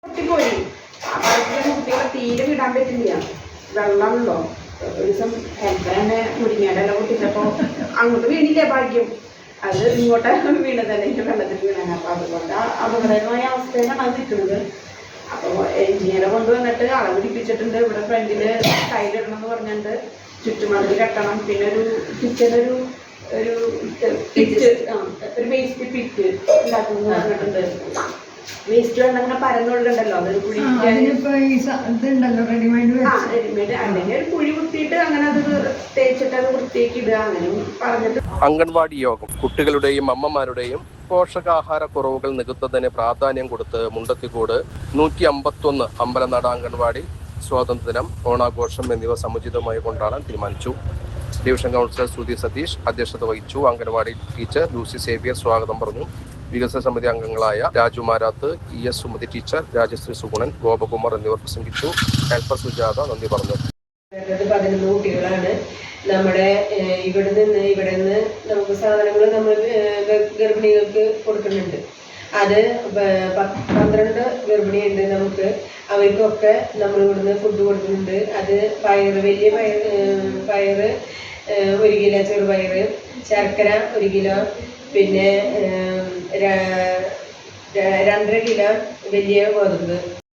പൊട്ടിപ്പോയി. ആ കാലത്തിലൊന്നും കുട്ടികളെ തീരെ വിടാൻ പറ്റില്ല. വെള്ളമുണ്ടോ ഒരു ദിവസം ഹെൽപ്പർ തന്നെ മുരിങ്ങയുടെ എല്ലാം പൊട്ടിച്ചപ്പോൾ അങ്ങോട്ട് വീണില്ലേ ഭാഗ്യം. അത് ഇങ്ങോട്ട് വീണതല്ലേ, വെള്ളത്തിൽ വീണാണ്. അപ്പോൾ അതുകൊണ്ട് അപകടകരമായ അവസ്ഥയിലാണ് അത് നിൽക്കുന്നത്. അപ്പോൾ എഞ്ചിനീയറെ കൊണ്ടുവന്നിട്ട് അളവ് പിടിപ്പിച്ചിട്ടുണ്ട്. ഇവിടെ ഫ്രണ്ടിൽ ടൈലിടണം എന്ന് പറഞ്ഞിട്ട് ചുറ്റുമതിൽ കെട്ടണം. പിന്നെ ഒരു കിച്ചനൊരു ഒരു പിറ്റ് ഒരു വേസ്റ്റ് പിറ്റ് ഉണ്ടാക്കുന്നു പറഞ്ഞിട്ടുണ്ട്. വേസ്റ്റ് വെള്ളം പരന്നുകൊണ്ടുണ്ടല്ലോ അതൊരു കുഴി റെഡിമെയ്ഡ് അല്ലെങ്കിൽ ഒരു കുഴി കുത്തിയിട്ട് അങ്ങനെ അത് തേച്ചിട്ട് അത് വൃത്തിയാക്കി ഇടുക അങ്ങനെ പറഞ്ഞിട്ട്. അംഗൻവാടി യോഗം കുട്ടികളുടെയും അമ്മമാരുടെയും പോഷകാഹാര കുറവുകൾ നികത്തുന്നതിന് പ്രാധാന്യം കൊടുത്ത് മുണ്ടത്തിക്കോട് 151 അമ്പലനട അംഗൻവാടി സ്വാതന്ത്ര്യദിനം, ഓണാഘോഷം എന്നിവ സമുചിതമായി കൊണ്ടാടാൻ തീരുമാനിച്ചു. ഡിവിഷൻ കൗൺസിലർ ശ്രുതി സതീഷ് അധ്യക്ഷത വഹിച്ചു. അംഗൻവാടി ടീച്ചർ ലൂസി സേവ്യർ സ്വാഗതം പറഞ്ഞു. വികസന സമിതി അംഗങ്ങളായ രാജു മാരാത്ത്, ES സുമതി ടീച്ചർ, രാജശ്രീ സുഗുണൻ, ഗോപകുമാർ എന്നിവർ പ്രസംഗിച്ചു. ഹെൽപ്പർ സുജാത നന്ദി പറഞ്ഞു. 11 കുട്ടികളാണ്. നമ്മുടെ ഇവിടെ നിന്ന് നമുക്ക് സാധനങ്ങൾ നമ്മൾ ഗർഭിണികൾക്ക് കൊടുക്കുന്നുണ്ട്. അത് 12 ഗർഭിണിയുണ്ട് നമുക്ക്. അവർക്കൊക്കെ നമ്മൾ ഇവിടുന്ന് ഫുഡ് കൊടുക്കുന്നുണ്ട്. അത് വലിയ പയറ് 1 കിലോ, ചെറുപയറ്, ശർക്കര 1 കിലോ, പിന്നെ 2.5 കിലോ വലിയ ഗോതമ്പ്.